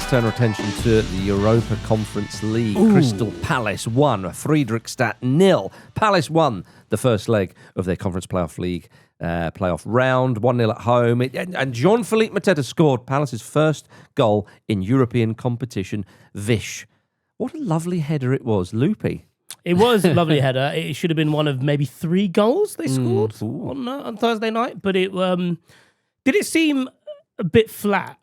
Let's turn our attention to the Europa Conference League. Ooh. Crystal Palace 1, Fredrikstad 0. Palace won the first leg of their Conference Playoff League playoff round, 1-0 at home. And Jean-Philippe Mateta scored Palace's first goal in European competition. Vish. What a lovely header it was. Loopy. It was a lovely header. It should have been one of maybe 3 goals they scored on Thursday night. But it did it seem a bit flat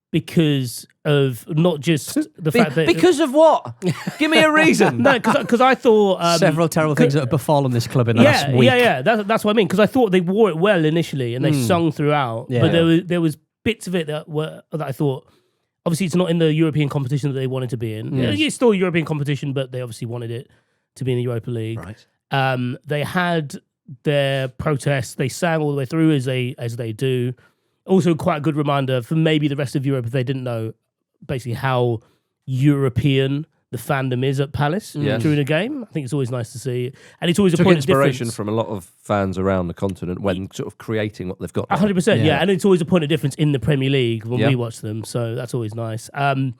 because of not just the fact that... Because of what? Give me a reason. No, because I thought... several terrible things that have befallen this club in the last week. Yeah. That's what I mean. Because I thought they wore it well initially and they sung throughout. Yeah. But there was bits of it that I thought... Obviously, it's not in the European competition that they wanted to be in. Yes. It's still a European competition, but they obviously wanted it to be in the Europa League. Right. They had their protests. They sang all the way through as they do. Also, quite a good reminder for maybe the rest of Europe if they didn't know basically how European the fandom is at Palace during a game. I think it's always nice to see, and it's always a point of inspiration difference from a lot of fans around the continent when sort of creating what they've got. 100%, yeah, and it's always a point of difference in the Premier League when we watch them. So that's always nice. But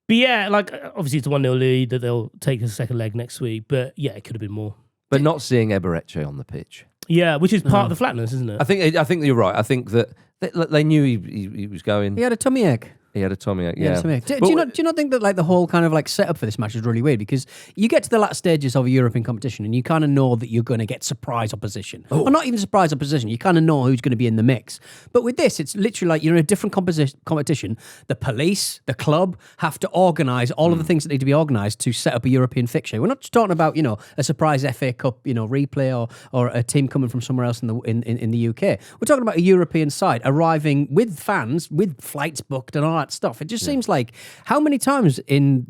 yeah, like obviously it's a 1-0 lead that they'll take a second leg next week. But yeah, it could have been more. But not seeing Eberechi on the pitch. Yeah, which is part of the flatness, isn't it? I think you're right. I think that they knew he was going. He had a tummy ache. He had a tummy ache, Do you not think that like the whole kind of like setup for this match is really weird? Because you get to the last stages of a European competition and you kind of know that you're going to get surprise opposition. Or not even surprise opposition. You kind of know who's going to be in the mix. But with this, it's literally like you're in a different competition. The police, the club have to organise all of the things that need to be organised to set up a European fixture. We're not just talking about, a surprise FA Cup, replay or a team coming from somewhere else in the UK. We're talking about a European side arriving with fans, with flights booked and all that stuff. It just seems like how many times in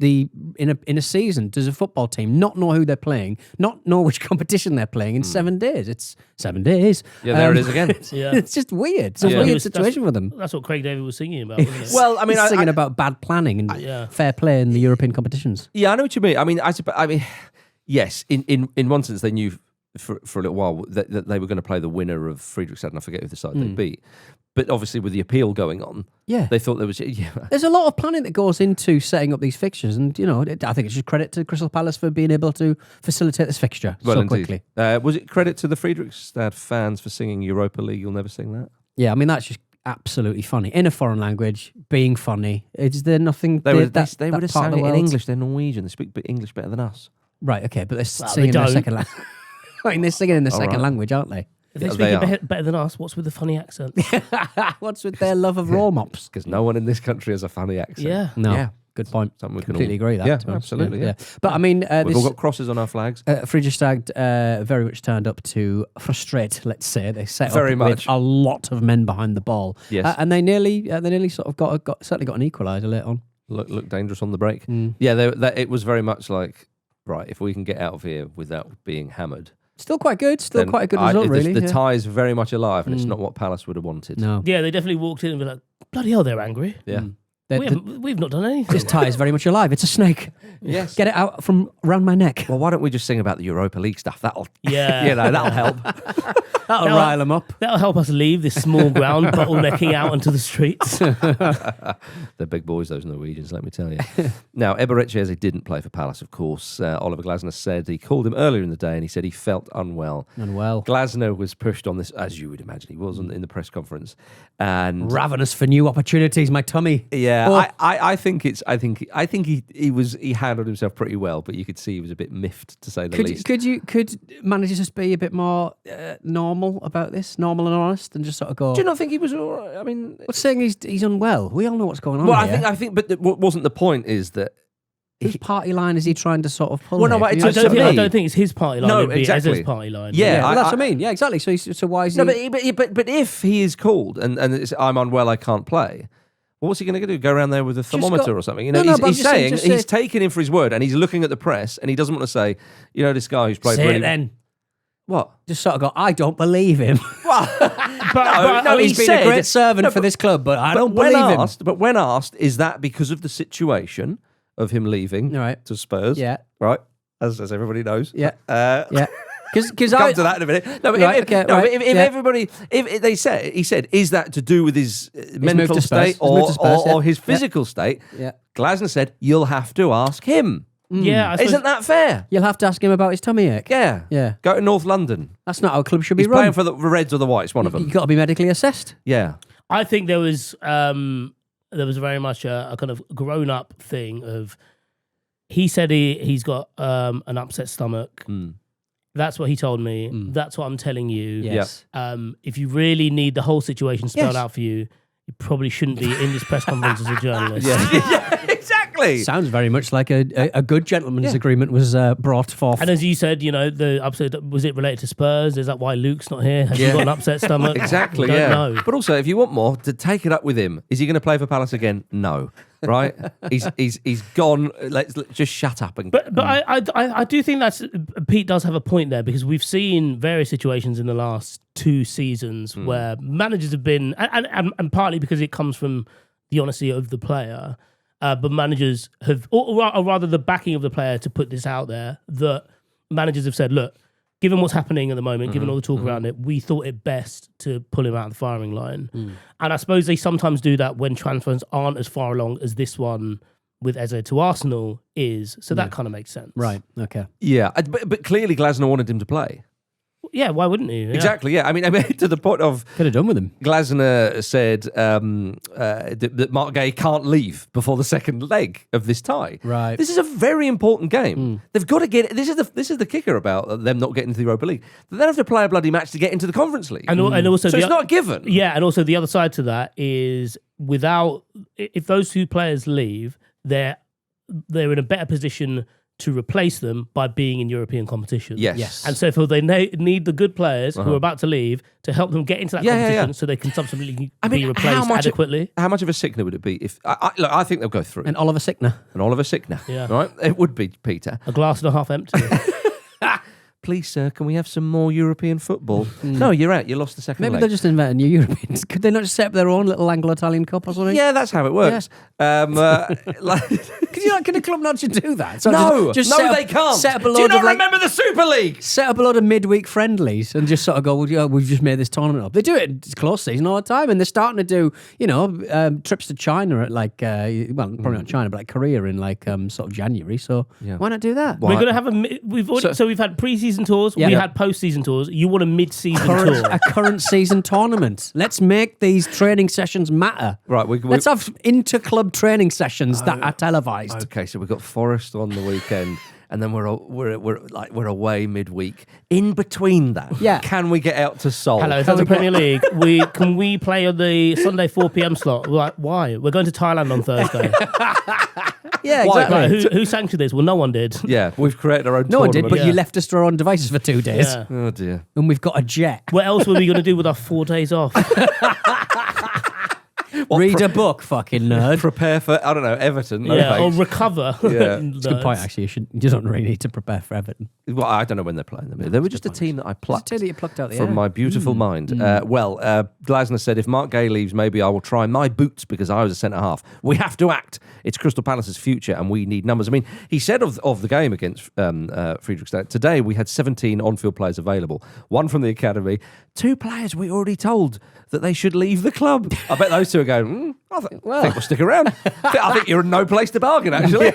a season does a football team not know who they're playing, not know which competition they're playing in 7 days? It's 7 days. Yeah, there it is again. It's just weird. It's a weird situation for them. That's what Craig David was singing about, wasn't it? Well, I mean, He's singing about bad planning and fair play in the European competitions. Yeah, I know what you mean. I mean, yes, in one sense they knew for a little while that they were going to play the winner of Fredrikstad, and I forget who the side they beat. But obviously, with the appeal going on, they thought there was. Yeah. There's a lot of planning that goes into setting up these fixtures, and I think it's just credit to Crystal Palace for being able to facilitate this fixture so quickly. Was it credit to the Fredrikstad fans for singing Europa League? You'll never sing that. Yeah, I mean that's just absolutely funny in a foreign language, being funny. Is there nothing? They would have sang it in English. They're Norwegian. They speak English better than us. Right. Okay, but they're singing in their second language. I mean, they're singing in the second language, aren't they? If they speak it better than us, what's with the funny accent? What's with their love of raw mops? Because no one in this country has a funny accent. Yeah. No. Yeah. Good point. Something we completely agree with that. Yeah, absolutely. Yeah. But I mean, we've all got crosses on our flags. Fredrikstad very much turned up to frustrate. Let's say they set Very up much. with a lot of men behind the ball. Yes. And they nearly sort of certainly got an equaliser later on. Look dangerous on the break. Yeah, it was very much like, right, if we can get out of here without being hammered. Still quite good. Still quite a good result, really. The tie's very much alive, and it's not what Palace would have wanted. No. Yeah, they definitely walked in and were like, bloody hell, they're angry. Yeah. We've not done anything. This tie is very much alive. It's a snake. Yes. Get it out from around my neck. Well, why don't we just sing about the Europa League stuff? That'll help. That'll rile them up. That'll help us leave this small ground, bottlenecking out onto the streets. They're big boys, those Norwegians, let me tell you. Now, Eberechi Eze didn't play for Palace, of course. Oliver Glasner said he called him earlier in the day and he said he felt unwell. Glasner was pushed on this, as you would imagine he was in the press conference. And ravenous for new opportunities, my tummy. Yeah, I think he handled himself pretty well, but you could see he was a bit miffed, to say the least. Could managers just be a bit more normal about this, normal and honest, and just sort of go? Do you not think he was all right? I mean, what's saying he's unwell? We all know what's going on. Well, here. I think, but what wasn't the point is that. Whose party line is he trying to sort of pull? Well, no, I don't think it's his party line. No, exactly. It's Eze's party line. Yeah, that's what I mean. Yeah, exactly. So why is he? No, but if he is called and it's, I'm unwell, I can't play. What's he going to do? Go around there with a thermometer or something? He's taken him for his word, and he's looking at the press, and he doesn't want to say, this guy who's played. Say it then. What? Just sort of go. I don't believe him. but he's been a great servant for this club, but I don't believe him. But when asked, is that because of the situation of him leaving to Spurs? Yeah. Right. As everybody knows. Yeah. Yeah. Because come to that in a minute. No, but if they said, he said, is that to do with his mental state or his physical state? Yeah. Glasner said, you'll have to ask him. Yeah, I suppose- Isn't that fair? You'll have to ask him about his tummy ache. Yeah. Yeah. Go to North London. That's not how a club should be He's run. playing for the Reds or the Whites, one of them. You've got to be medically assessed. Yeah. I think there was very much a kind of grown up thing of he said he's got an upset stomach. That's what he told me. That's what I'm telling you. Yes. If you really need the whole situation spelled Yes. out for you, you probably shouldn't be in this press conference as a journalist. Yeah, exactly. Sounds very much like a good gentleman's agreement was brought forth. And as you said, the upset, was it related to Spurs? Is that why Luke's not here? Has he got an upset stomach? Exactly, Don't yeah. know. But also, if you want more, to take it up with him. Is he going to play for Palace again? No. Right? he's gone. Let's just shut up and. But I do think that's Pete does have a point there, because we've seen various situations in the last 2 seasons where managers have been, and partly because it comes from the honesty of the player, but managers have, or rather the backing of the player to put this out there, that managers have said, look, given what's happening at the moment, given all the talk around it, we thought it best to pull him out of the firing line. And I suppose they sometimes do that when transfers aren't as far along as this one with Eze to Arsenal is. So that kind of makes sense. Right. Okay. Yeah, but clearly Glasner wanted him to play. Yeah, why wouldn't you? Yeah. Exactly, yeah. I mean, to the point of Could have done with him. Glasner said that Mark Gay can't leave before the second leg of this tie. Right. This is a very important game. They've got to get. This is the kicker about them not getting to the Europa League. They then have to play a bloody match to get into the Conference League. And also, so it's not a given. Yeah, and also the other side to that is if those 2 players leave, they're in a better position to replace them by being in European competition. Yes. And so they need the good players who are about to leave to help them get into that competition so they can subsequently be replaced adequately. How much of a sickener would it be if... Look, I think they'll go through. And Oliver Sickner. And Oliver Sickner. Yeah. Right? It would be, Peter. A glass and a half empty. Please, sir, can we have some more European football? No, you're out. You lost the second Maybe leg. they'll just invent a new Europeans. Could they not just set up their own little Anglo-Italian cup or something? Yeah, that's how it works. Can a club not just do that? So No, just no, set up, they can't. Set up a Do you load not of remember the Super League? set up a lot of midweek friendlies and just sort of go, well, yeah, we've just made this tournament up. They do it in close season all the time, and they're starting to do, trips to China at probably not China, but like Korea in sort of January. So why not do that? We're going to have we've had pre-season tours, we had post-season tours. You want a mid-season tour? A current season tournament. Let's make these training sessions matter. Right, let's have inter-club training sessions that are televised. Okay, so we've got Forest on the weekend, and then we're away midweek. In between that, can we get out to Seoul? Hello, if that's the Premier League, can we play on the Sunday 4 p.m. slot? Like, why? We're going to Thailand on Thursday. Yeah, Why? exactly. Right, who sanctioned this? Well, no one did. Yeah, we've created our own No one did, tournament. but you left us to our own devices for 2 days. Yeah. Oh, dear. And we've got a jet. What else were we going to do with our 4 days off? Read a book, fucking nerd. Prepare for, I don't know, Everton. No Or thanks. recover. Yeah. It's a good point, actually. You don't really need to prepare for Everton. Well, I don't know when they're playing them. They were just a team that I plucked It's a team that you plucked out the from air. my beautiful mind. Glasner said, if Mark Gay leaves, maybe I will try my boots because I was a centre-half. We have to act. It's Crystal Palace's future and we need numbers. I mean, he said of the game against Fredrikstad, today we had 17 on-field players available. 1 from the academy. 2 players we already told that they should leave the club. I bet those 2 are going, I think we'll stick around. I think you're in no place to bargain, actually.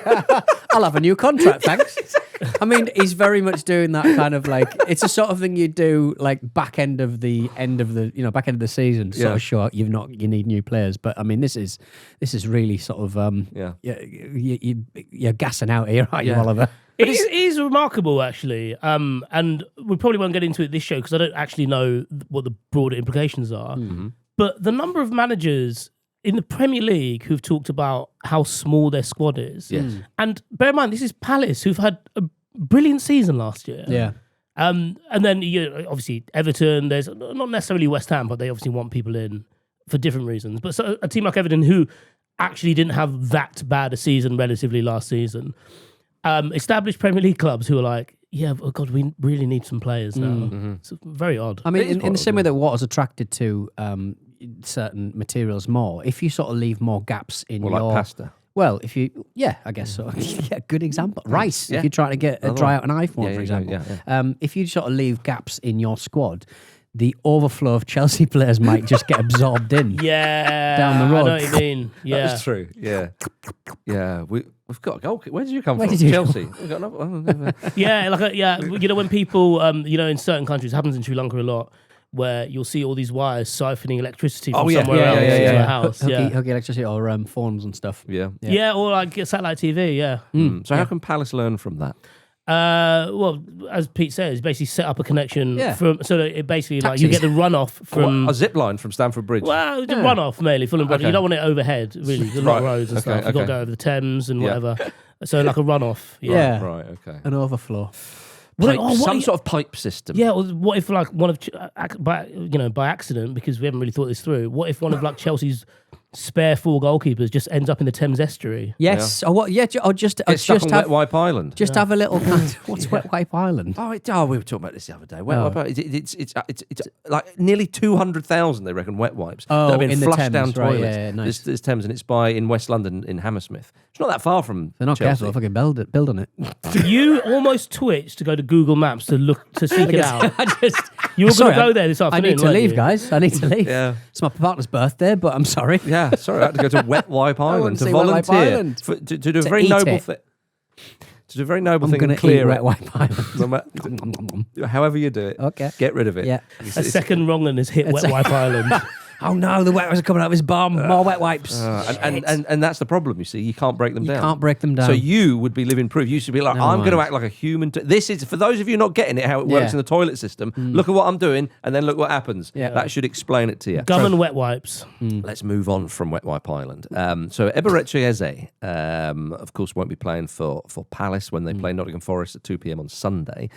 I'll have a new contract, thanks. I mean, he's very much doing that kind of it's a sort of thing you do back end of the back end of the season, sort of show you need new players. But I mean, this is really sort of you're gassing out here, aren't you, Oliver? It is remarkable, actually. And we probably won't get into it this show because I don't actually know what the broader implications are. Mm-hmm. But the number of managers in the Premier League who've talked about how small their squad is. Yes. And bear in mind, this is Palace, who've had a brilliant season last year. Yeah. And then, obviously, Everton, there's not necessarily West Ham, but they obviously want people in for different reasons. But so a team like Everton, who actually didn't have that bad a season relatively last season, established Premier League clubs who are like, yeah, oh God, we really need some players now. Mm-hmm. It's very odd. I mean, in the same way that water's attracted to certain materials more, if you sort of leave more gaps in your... like pasta. Well, I guess so. Yeah, good example. Rice, if you're trying to dry out an iPhone, for example. If you sort of leave gaps in your squad, the overflow of Chelsea players might just get absorbed in. Yeah, Down the road. I know what you mean. Yeah, That's true. Yeah. Yeah. We've got a goal. Where did you come Where from? did you Chelsea. We've got another. yeah, when people, in certain countries, it happens in Sri Lanka a lot, where you'll see all these wires siphoning electricity from somewhere else into a house. Hooky electricity or phones and stuff. Yeah. Or like satellite TV. Yeah. So how can Palace learn from that? Well, as Pete says, basically set up a connection from so that it basically like you Taxis. get the runoff from a zip line from Stamford Bridge. well, the runoff mainly Fulham Bridge. You don't want it overhead, really. There's a lot of roads and stuff. You've got to go over the Thames and whatever. So like a runoff. Yeah. Right. Okay. An overflow. Some sort of pipe system. Yeah, or what if like one of by accident, because we haven't really thought this through. What if one of like Chelsea's spare 4 goalkeepers just ends up in the Thames estuary? Yes. Or what? Yeah. Or just Get stuck on have Wet Wipe Island. just have a little. What's Wet Wipe Island? We were talking about this the other day. Wet Wipe Island. It's like nearly 200,000. They reckon wet wipes that have been in the flushed Thames, down right, toilets. yeah, nice. There's Thames, and it's in West London in Hammersmith. It's not that far from. They're not Chelsea. careful. Fucking build on it. You almost twitched to go to Google Maps to seek it out. You were going to go there this I afternoon. need to weren't leave, you? guys. I need to leave. Yeah. It's my partner's birthday, but I'm sorry. Yeah, sorry, I had to go to Wet Wipe Island to see Wet Wipe volunteer Island. to do a To very eat noble it. thing. To do a very noble I'm thing going and to clear eat it. Wet Wipe Island. However you do it, Okay. get rid of it. Yeah. A second wrong and has hit Wet Wipe Island. Oh no, the wet wipes are coming out of his bum. More wet wipes. And that's the problem. You see, you can't break them down. You can't break them down. So you would be living proof. You should be like, Never I'm going to mind. act like a human. This is for those of you not getting it how it works in the toilet system. Look at what I'm doing, and then look what happens. Yeah. That should explain it to you. Gum and wet wipes. Let's move on from Wet Wipe Island. So Eberechi Eze, of course, won't be playing for Palace when they play Nottingham Forest at 2 p.m. on Sunday.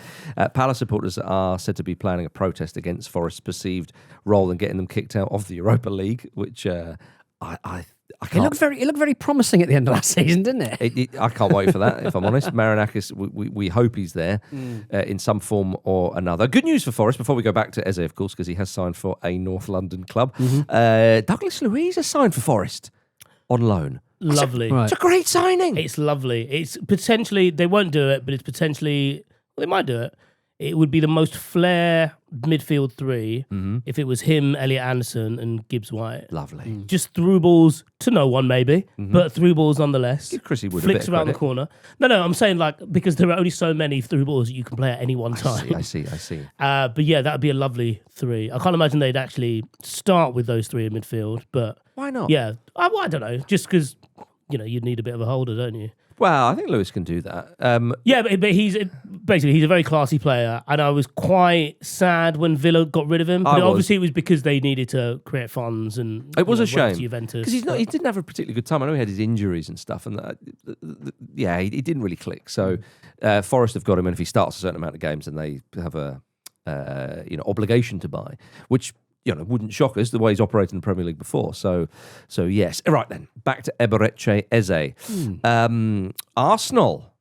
Palace supporters are said to be planning a protest against Forest's perceived role in getting them kicked out of the Europa League, which I It can't. looked very promising at the end of last season, didn't it? I can't wait for that, if I'm honest. Marinakis, we hope he's there in some form or another. Good news for Forest, before we go back to Eze, of course, because he has signed for a North London club. Douglas Luiz has signed for Forest on loan. Lovely. Right. It's a great signing. It's lovely. It's potentially, they won't do it, but it's potentially, well, they might do it. It would be the most flair midfield 3 if it was him, Elliot Anderson, and Gibbs White. Lovely. Just through balls to no one, maybe, but through balls nonetheless. Give Chrissy Wood a Flicks bit of around the credit. corner. No, I'm saying like because there are only so many through balls that you can play at any one time. I see. But yeah, that would be a lovely 3. I can't imagine they'd actually start with those 3 in midfield, but Why not? yeah, I don't know, just because you'd need a bit of a holder, don't you? Well, I think Lewis can do that. Yeah, but he's a very classy player, and I was quite sad when Villa got rid of him. But obviously, it was because they needed to create funds, and It was a went to shame Juventus because he didn't have a particularly good time. I know he had his injuries and stuff, and he didn't really click. So Forest have got him, and if he starts a certain amount of games, then they have a obligation to buy, which wouldn't shock us the way he's operated in the Premier League before. So yes. Right then, back to Eberechi Eze. Arsenal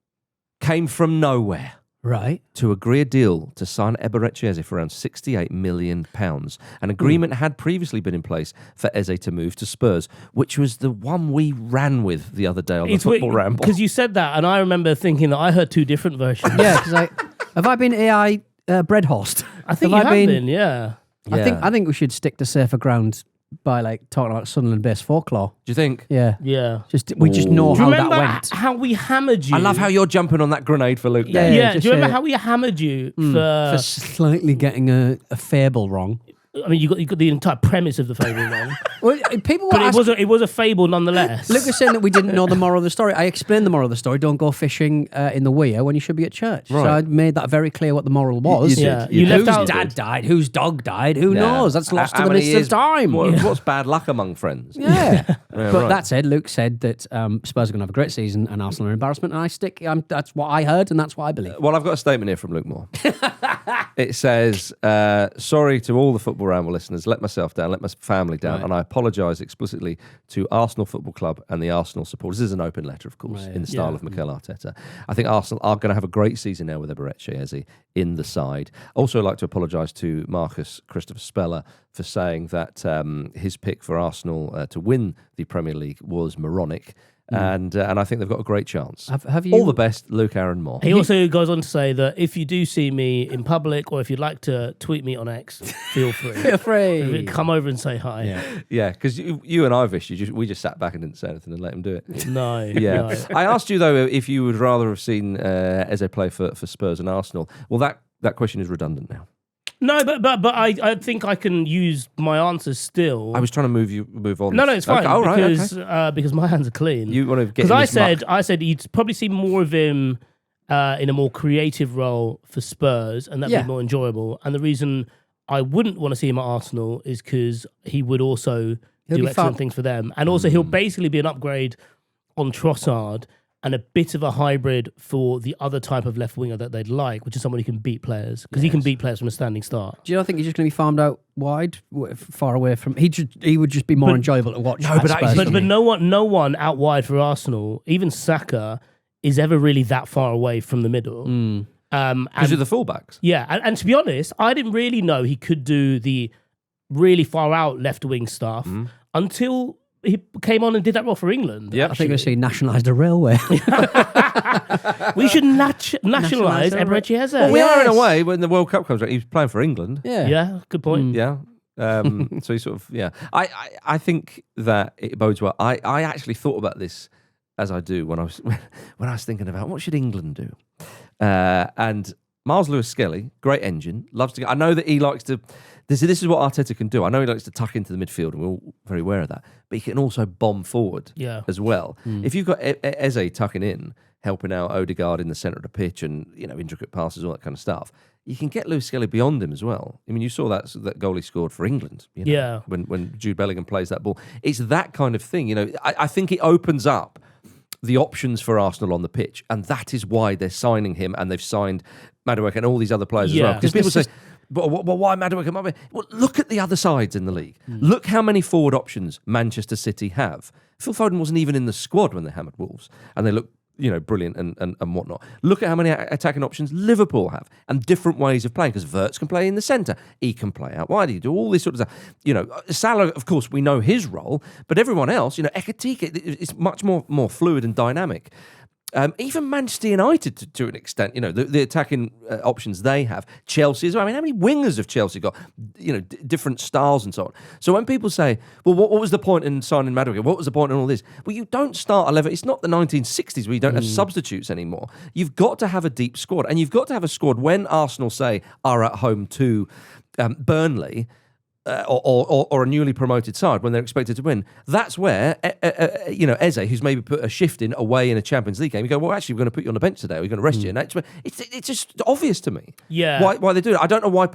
came from nowhere. Right. To agree a deal to sign Eberechi Eze for around £68 million. An agreement had previously been in place for Eze to move to Spurs, which was the one we ran with the other day on the Football Ramble. Because you said that, and I remember thinking that I heard 2 different versions. Yeah, because have I been AI bread host? I think you have been, yeah. I think we should stick to safer ground by talking about Sunderland-based folklore. Do you think? Yeah. Yeah. We just know Do you how that remember went. how we hammered you? I love how you're jumping on that grenade for Luke. Yeah. Yeah, do just you remember how we hammered you for slightly getting a fable wrong. I mean, you got the entire premise of the fable wrong, Well, people were but asking, it was a fable nonetheless. Luke was saying that we didn't know the moral of the story. I explained the moral of the story. Don't go fishing in the weir when you should be at church. Right. So I made that very clear what the moral was. You did. Yeah, You you did. left Whose out. dad died, whose dog died, who knows? That's lost to the many mists of time. What's bad luck among friends? Yeah. But right. that said, Luke said that Spurs are going to have a great season and Arsenal are an embarrassment. And I stick, that's what I heard and that's what I believe. Well, I've got a statement here from Luke Moore. It says, sorry to all the Football Ramble listeners, let myself down, let my family down, Right. and I apologise explicitly to Arsenal Football Club and the Arsenal supporters. This is an open letter, of course, Right, in the style of Mikel Arteta. I think Arsenal are going to have a great season now with Eberechi Eze in the side. Also, I'd like to apologise to Marcus Christopher Speller for saying that his pick for Arsenal to win the Premier League was moronic. And I think they've got a great chance. Have you all the best, Luke Aaron Moore. He also goes on to say that if you do see me in public or if you'd like to tweet me on X, feel free. Feel free. Come over and say hi. Yeah, because you and I, Vish, we just sat back and didn't say anything and let him do it. No. Yeah. No. I asked you, though, if you would rather have seen Eze play for Spurs and Arsenal. Well, that question is redundant now. No, but I think I can use my answers still. I was trying to move on. No, it's fine. Okay, because my hands are clean. You want to get because I said you'd probably see more of him in a more creative role for Spurs, and that'd be more enjoyable. And the reason I wouldn't want to see him at Arsenal is because he would also do excellent things for them, and also he'll basically be an upgrade on Trossard and a bit of a hybrid for the other type of left winger that they'd like, which is someone who can beat players, because he can beat players from a standing start. Do you not think he's just going to be farmed out wide, far away from? He would just be more enjoyable to watch. No, but no one out wide for Arsenal, even Saka, is ever really that far away from the middle. Because of the fullbacks. Yeah, and to be honest, I didn't really know he could do the really far out left wing stuff until he came on and did that role for England. Yeah, I think he nationalised a railway. We should nationalise Eberechi Eze. Well, we are in a way when the World Cup comes around. He's playing for England. Yeah, good point. Yeah. So he sort of I think that it bodes well. I actually thought about this as I do when I was thinking about what should England do, and Miles Lewis-Skelly, great engine, loves to go. I know that he likes to. This is what Arteta can do. I know he likes to tuck into the midfield, and we're all very aware of that. But he can also bomb forward as well. If you've got Eze tucking in, helping out Odegaard in the centre of the pitch, and intricate passes, all that kind of stuff, you can get Lewis-Skelly beyond him as well. I mean, you saw that goal he scored for England. When Jude Bellingham plays that ball, it's that kind of thing. I think it opens up the options for Arsenal on the pitch, and that is why they're signing him, and they've signed Madueke and all these other players as well. Because people say, but why Madueke? Well, look at the other sides in the league. Look how many forward options Manchester City have. Phil Foden wasn't even in the squad when they hammered Wolves, and they look brilliant and whatnot. Look at how many attacking options Liverpool have, and different ways of playing, because Wirtz can play in the centre, he can play out wide, he do all this sort of stuff. Salah, of course, we know his role, but everyone else, Ekitike is much more fluid and dynamic. Even Manchester United, to an extent, the attacking options they have. Chelsea as well. I mean, how many wingers have Chelsea got? Different styles and so on. So when people say, well, what was the point in signing Madueke? What was the point in all this? Well, you don't start 11. It's not the 1960s where you don't have substitutes anymore. You've got to have a deep squad. And you've got to have a squad when Arsenal, say, are at home to Burnley, or a newly promoted side when they're expected to win. That's where Eze, who's maybe put a shift in away in a Champions League game, you go, well, actually, we're going to put you on the bench today. We're going to rest you. And it's just obvious to me. Yeah. Why they do it. I don't know why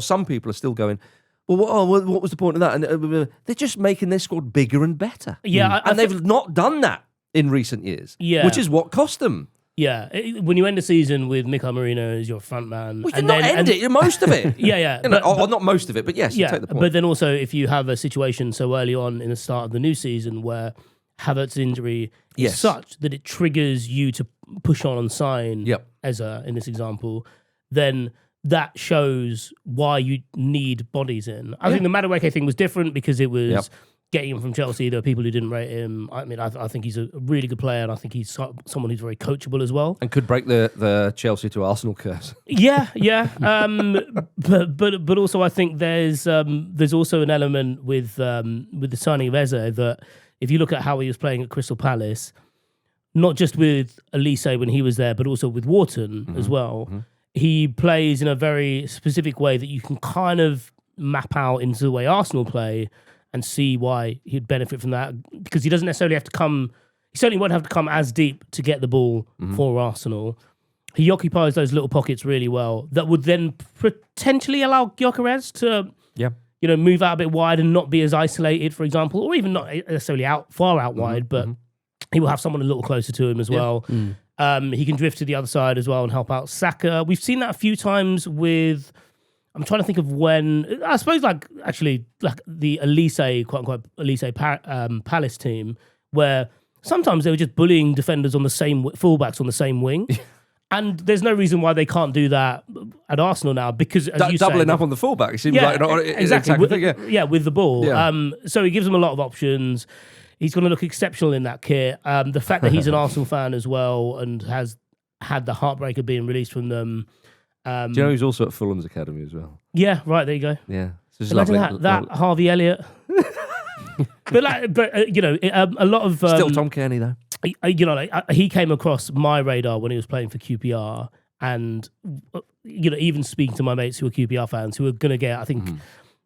some people are still going, well, what was the point of that? And they're just making their squad bigger and better. Yeah, and they've not done that in recent years. Yeah, which is what cost them. Yeah, when you end the season with Mikel Merino as your front man, we can not end it. Most of it. Yeah. Not most of it, but yes. Yeah, take the point. But then also, if you have a situation so early on in the start of the new season where Havertz's injury is such that it triggers you to push on and sign Eze in this example, then that shows why you need bodies in. I think the Madueke thing was different because it was getting him from Chelsea. There are people who didn't rate him. I mean, I think he's a really good player, and I think he's someone who's very coachable as well. And could break the Chelsea to Arsenal curse. Yeah. But also I think there's also an element with the signing of Eze that if you look at how he was playing at Crystal Palace, not just with Elise when he was there, but also with Wharton as well, he plays in a very specific way that you can kind of map out into the way Arsenal play and see why he'd benefit from that, because he doesn't necessarily have to come. He certainly won't have to come as deep to get the ball for Arsenal. He occupies those little pockets really well that would then potentially allow Gyökeres to, move out a bit wide and not be as isolated, for example, or even not necessarily far out wide, but he will have someone a little closer to him as well. He can drift to the other side as well and help out Saka. We've seen that a few times with. I'm trying to think of when, I suppose, like the Elise, quote unquote, Elise Palace team, where sometimes they were just bullying defenders on the same fullbacks on the same wing. And there's no reason why they can't do that at Arsenal now, because as you doubling say, up on the fullback, it seems like exactly. With the ball. Yeah. So he gives them a lot of options. He's going to look exceptional in that kit. The fact that he's an Arsenal fan as well and has had the heartbreak of being released from them. Do you know he's also at Fulham's academy as well? Yeah, right, there you go. Yeah. It's Imagine lovely. that Harvey Elliott. but a lot of... Still Tom Kearney, though. He came across my radar when he was playing for QPR, and even speaking to my mates who are QPR fans, who are going to get, I think,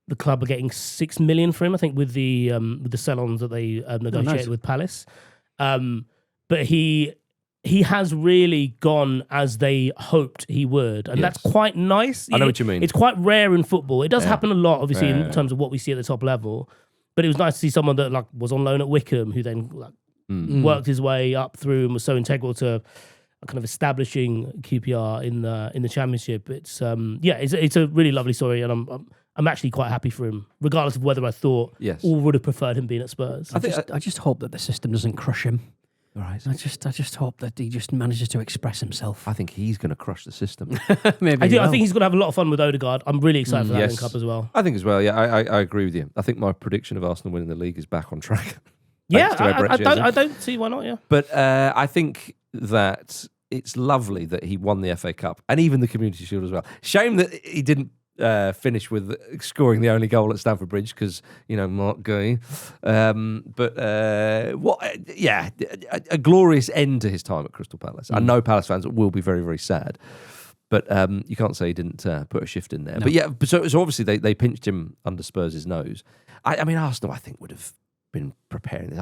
the club are getting 6 million for him. I think with the sell-ons that they negotiated with Palace, but he has really gone as they hoped he would, and that's quite nice. I know what you mean. It's quite rare in football. It does happen a lot, obviously, in terms of what we see at the top level. But it was nice to see someone that was on loan at Wickham, who then worked his way up through and was so integral to kind of establishing QPR in the Championship. It's it's a really lovely story, and I'm actually quite happy for him, regardless of whether I thought or would have preferred him being at Spurs. I just hope that the system doesn't crush him. Right. I just hope that he just manages to express himself. I think he's going to crush the system. Maybe I think he's going to have a lot of fun with Odegaard. I'm really excited for that link up as well. I think as well. Yeah, I agree with you. I think my prediction of Arsenal winning the league is back on track. Yeah, I don't see why not. Yeah, but I think that it's lovely that he won the FA Cup and even the Community Shield as well. Shame that he didn't finish with scoring the only goal at Stamford Bridge because Mark Guy. A glorious end to his time at Crystal Palace. I know Palace fans will be very, very sad, but you can't say he didn't put a shift in there. No. But yeah, so obviously they pinched him under Spurs' nose. I mean, Arsenal I think would have been preparing this.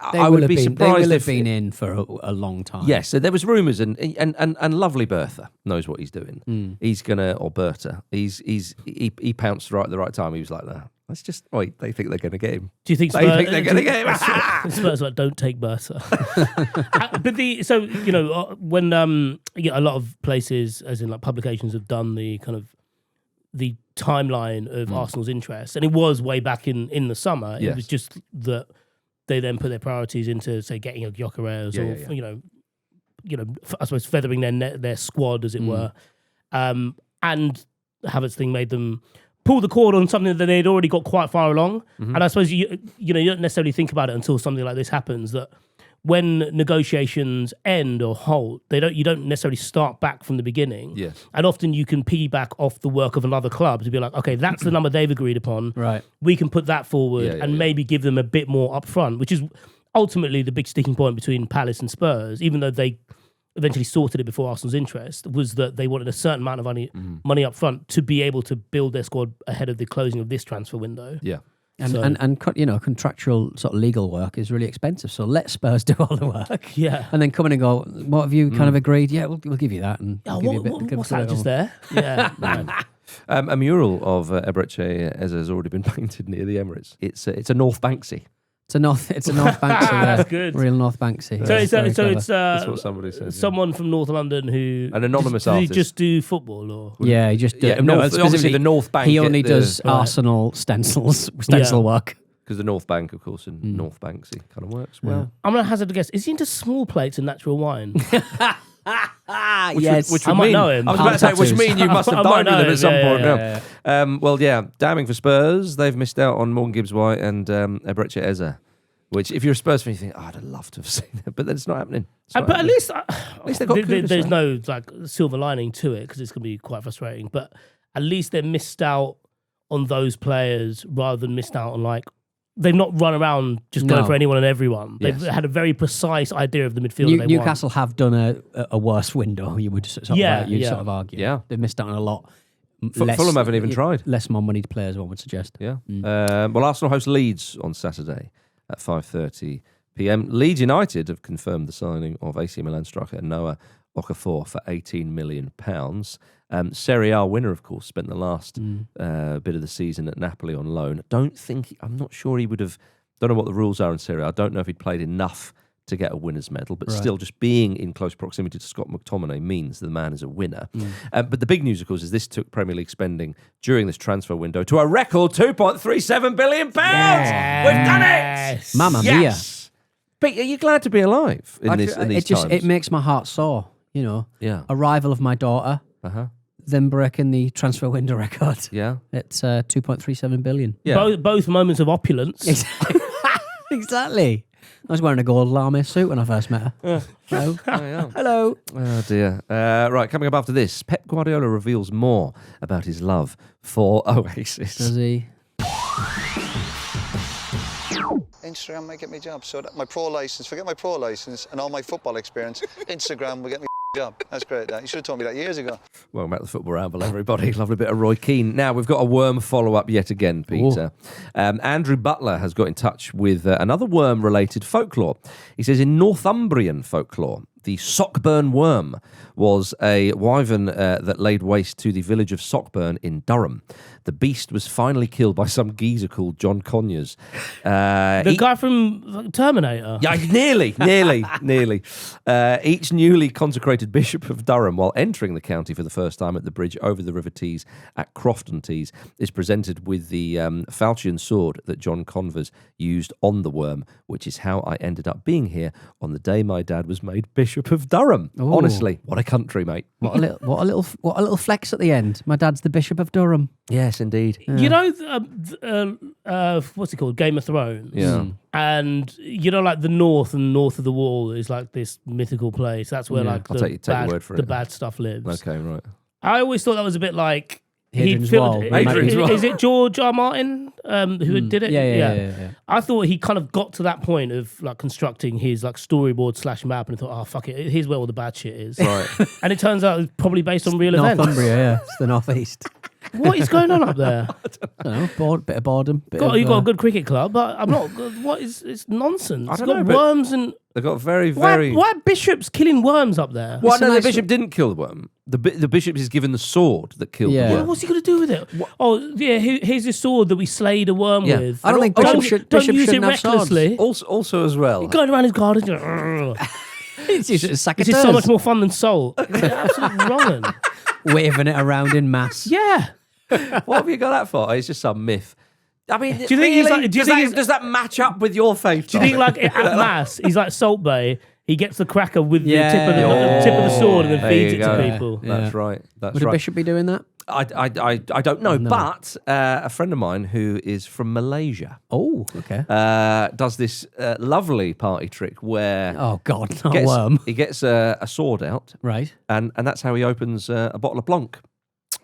I would be surprised. They will have been in for a long time. Yes, so there was rumours, and lovely Bertha knows what he's doing. He's gonna, or Bertha, he pounced right at the right time. He was like, "No, let's just wait." They think they're gonna get him. Do you think they think they're gonna get him? Spurs like, don't take Bertha. When a lot of places, as in like publications, have done the kind of the timeline of Arsenal's interest, and it was way back in the summer. It was just that they then put their priorities into, say, getting a Gyökeres I suppose feathering their squad, as it were. And Havertz thing made them pull the cord on something that they'd already got quite far along. And I suppose you don't necessarily think about it until something like this happens, that when negotiations end or halt, you don't necessarily start back from the beginning. Yes. And often you can piggyback off the work of another club to be like, okay, that's the number they've agreed upon. Right. We can put that forward and maybe give them a bit more upfront, which is ultimately the big sticking point between Palace and Spurs, even though they eventually sorted it before Arsenal's interest, was that they wanted a certain amount of money up front to be able to build their squad ahead of the closing of this transfer window. Yeah. And contractual sort of legal work is really expensive. So let Spurs do all the work. Yeah. And then come in and go, what have you kind of agreed? Yeah, we'll give you that. And we'll give you a bit. What's that just there? Yeah. A mural of Eberechi Eze has already been painted near the Emirates. It's a North Banksy. It's a North Banksy. That's good. Real North Banksy. So it's that's what somebody said. Someone from North London who an anonymous does artist. He just do football or? Yeah, he just obviously the North Bank. He only does Arsenal stencil work. Because the North Bank, of course, in North Banksy kind of works well. I'm going to hazard a guess. Is he into small plates and natural wine? Which I might know him. I was about to say, which mean you must have dined with him at some point. Yeah. Damning for Spurs. They've missed out on Morgan Gibbs-White and Eberechi Eze. Which, if you're a Spurs fan, you think, I'd have loved to have seen it, but then it's not happening. But at least they got there's no silver lining to it because it's going to be quite frustrating. But at least they missed out on those players rather than missed out on they've not run around just going for anyone and everyone. They've had a very precise idea of the midfield. Newcastle have done a worse window. You would sort of argue. Yeah, they've missed out on a lot. Fulham haven't even tried. Less more money to players, one would suggest. Yeah. Arsenal host Leeds on Saturday at 5:30 p.m. Leeds United have confirmed the signing of AC Milan striker Noah Okafor for £18 million. Serie A winner, of course, spent the last bit of the season at Napoli on loan. I'm not sure he would have. Don't know what the rules are in Serie A. I don't know if he'd played enough to get a winner's medal, but still just being in close proximity to Scott McTominay means the man is a winner. But the big news, of course, is this took Premier League spending during this transfer window to a record £2.37 billion. Yes. We've done it! Mamma mia. But are you glad to be alive in these times? It makes my heart sore, Arrival of my daughter, then breaking the transfer window record. Yeah. It's 2.37 billion. Yeah. Both moments of opulence. Exactly. I was wearing a gold lame suit when I first met her. Hello. Hello. Oh dear. Right, coming up after this, Pep Guardiola reveals more about his love for Oasis. Does he? Instagram might get me a job. So that my pro license, forget my pro license and all my football experience, Instagram will get me a job. That's great. You should have told me that years ago. Welcome back to the Football Ramble, everybody. Lovely bit of Roy Keane. Now, we've got a worm follow-up yet again, Peter. Andrew Butler has got in touch with another worm-related folklore. He says in Northumbrian folklore, the Sockburn worm was a wyvern that laid waste to the village of Sockburn in Durham. The beast was finally killed by some geezer called John Conyers. The guy from Terminator. Yeah, nearly. Each newly consecrated Bishop of Durham, while entering the county for the first time at the bridge over the River Tees at Crofton Tees, is presented with the falchion sword that John Convers used on the worm, which is how I ended up being here on the day my dad was made Bishop of Durham. Ooh. Honestly, what a country, mate. What a little flex at the end. My dad's the Bishop of Durham. Yes, indeed. You know, what's it called? Game of Thrones. Yeah. And you know, like the north and north of the wall is like this mythical place. That's where like I'll take your word for the it. bad stuff lives. Okay, right. I always thought that was a bit like Hadrian's Wall. Hadrian's Wall. Is it George R. Martin who did it? Yeah. I thought he kind of got to that point of like constructing his like storyboard / map, and I thought, oh fuck it, here's where all the bad shit is. Right. And it turns out it's probably based on real events. Northumbria, yeah. It's the northeast. What is going on up there? I don't know. Bit of boredom. You've got a good cricket club, but I'm not. What is? It's nonsense. I It's don't got know, but worms and. They've got very... Why are bishops killing worms up there? Well, It's a no, nice- the bishop didn't kill the worm. The bishop is given the sword that killed Yeah. the Well, worm. what's he going to do with it? Oh, yeah, here's this sword that we slayed a worm Yeah. with. I don't think Don't bishops use shouldn't it have swords. recklessly. Also as well, Going around his garden. Ugh. It's just a sack of This is so turds. much more fun than salt. It's absolutely wrong. Waving it around in mass. Yeah. what have you got that for? It's just some myth. I mean, Do you think he's like- do you think he's- does that match up with your faith? Do you think like at mass, he's like Salt Bay, he gets the cracker with Yeah. the tip of the sword and then There feeds you it to go. people. Yeah. That's right. That's Would a right. bishop be doing that? I don't know, but a friend of mine who is from Malaysia Oh, okay. does this lovely party trick where Oh, God, not a worm. he gets a sword out, Right. and that's how he opens a bottle of Blanc.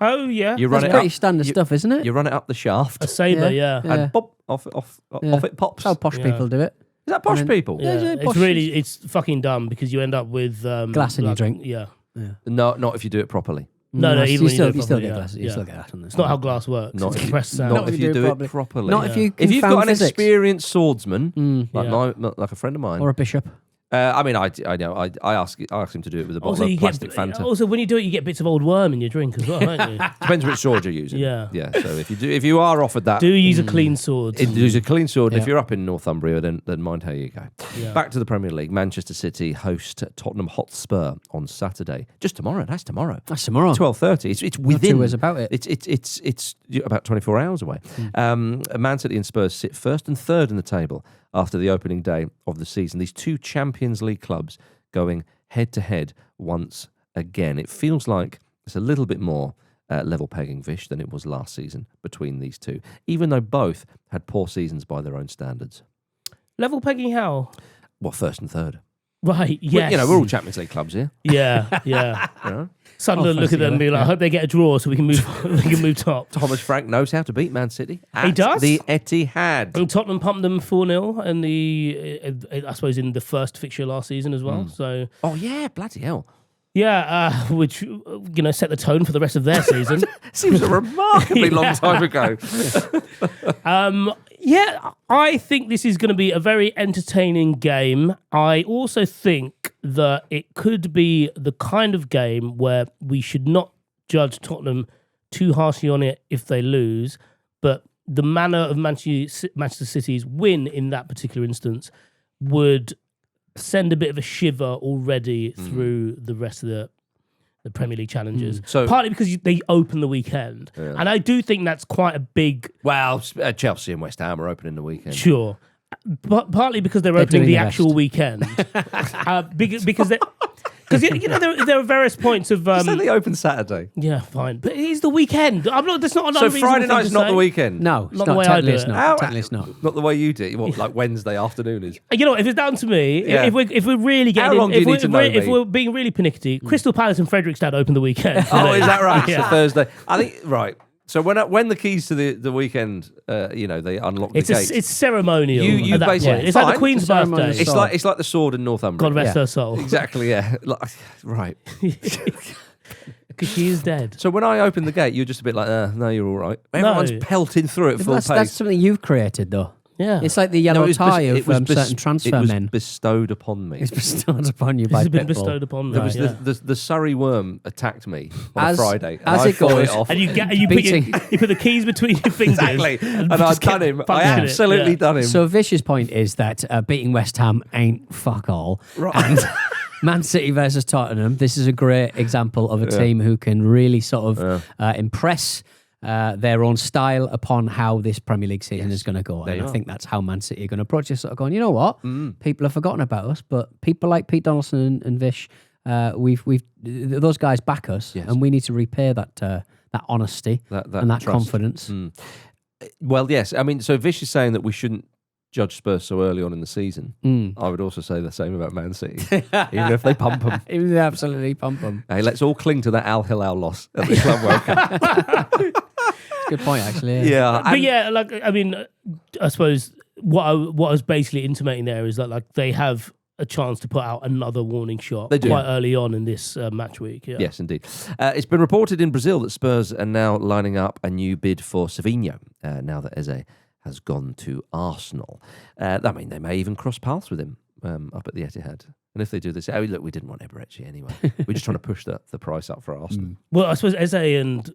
Oh, yeah. You run That's it pretty up, standard stuff, isn't it? You run it up the shaft, A sabre, yeah. Yeah. and pop off Yeah. it pops. That's how posh Yeah. people do it. Is that posh And then- people? Yeah, Yeah, it's posh. really, it's fucking dumb because you end up with Glass in your drink. Yeah. No, not if you do it properly. No, you even when still, do it you still properly, get yeah. glasses. You Yeah. still get that on this. It's not how glass works. Not It's if you- compressed sound. Not if you do it properly. Not if you If you've got an physics. experienced swordsman, like Yeah. like a friend of mine, Or a bishop. I mean, I know. I ask him to do it with a bottle Also, of you plastic get, Fanta. also, when you do it, you get bits of old worm in your drink as well, don't you? Depends which sword you're using. Yeah. yeah. So if you are offered that, Do use a clean sword. use a clean sword. And if Yeah. you're up in Northumbria, then mind how you go. Yeah. Back to the Premier League. Manchester City host Tottenham Hotspur on Saturday. Just tomorrow. That's tomorrow. That's tomorrow. 12:30. It's within. 2 hours about it. It's about 24 hours away. Man City and Spurs sit first and third in the table after the opening day of the season. These two Champions League clubs going head to head once again. It feels like it's a little bit more level pegging, Vish, than it was last season between these two, even though both had poor seasons by their own standards. Level pegging how? Well, first and third. Right, yes. We're all Champions League clubs here. Yeah, yeah. You know? Sunderland look at them and be like, I hope they get a draw so we can move top. Thomas Frank knows how to beat Man City. He does? The Etihad. And Tottenham pumped them 4-0 in I suppose in the first fixture last season as well. So Oh yeah, bloody hell. yeah, which set the tone for the rest of their season. Seems a remarkably long time ago. Yeah, I think this is going to be a very entertaining game. I also think that it could be the kind of game where we should not judge Tottenham too harshly on it if they lose, but the manner of Manchester City's win in that particular instance would send a bit of a shiver already through the rest of the Premier League challenges. So- partly because they open the weekend. And I do think that's quite a big... Well, Chelsea and West Ham are opening the weekend. Sure. But partly because they're opening doing the their actual best. weekend. Because Because there are various points of. Say they open Saturday. Yeah, fine, but it is the weekend. I'm not. That's not. So Friday night's not the weekend. No, it's Not the way I technically do it's it. not. Technically it's not. Not the way you do. What, like Wednesday afternoon is. You know, if it's down to me, Yeah. if we're really getting, How long do you need to know if me? we're being really pernickety, Crystal Palace and Fredrikstad open the weekend. Oh, is that right? Yeah. It's a Thursday. I think right. So when the keys to the weekend, they unlock the gates. It's ceremonial. You at that basically- point. It's like fine. the Queen's It's a ceremonial birthday. sword. it's like the sword in Northumbria. God rest her soul. Exactly. Yeah. Right. Because she is dead. So when I open the gate, you're just a bit like, no, you're all right. Everyone's pelting through it full That's pace. something you've created, though. Yeah. It's like the No, yellow it was tie it of was certain transfer it was men. bestowed upon me. It's bestowed upon you This by has been Pitbull. bestowed upon There me. was yeah. the Surrey worm attacked me on As- a Friday. And as I it fought goes. it off. And you Beating. put the keys between your fingers. Exactly. And I've just done kept him. I punching it. absolutely Yeah. done him. So Vish's point is that beating West Ham ain't fuck all. Right. And Man City versus Tottenham, this is a great example of a team who can really sort of impress their own style upon how this Premier League season is going to go. And I think that's how Man City are going to approach it. Sort of going, you know what? People have forgotten about us, but people like Pete Donaldson and Vish, those guys back us, and we need to repay that honesty and that trust. confidence. Well, yes. I mean, so Vish is saying that we shouldn't judge Spurs so early on in the season. I would also say the same about Man City, even if they pump them. Even if they absolutely pump them. Hey, let's all cling to that Al Hilal loss at the Club World Cup. Good point, actually. Yeah, But yeah, like I mean, I suppose what I was basically intimating there is that like they have a chance to put out another warning shot They do. quite early on in this match week. Yeah. Yes, indeed. It's been reported in Brazil that Spurs are now lining up a new bid for Savinho, now that Eze has gone to Arsenal. I mean, they may even cross paths with him up at the Etihad. And if they do this, look, we didn't want Eberechi anyway. We're just trying to push the price up for Arsenal. Well, I suppose Eze and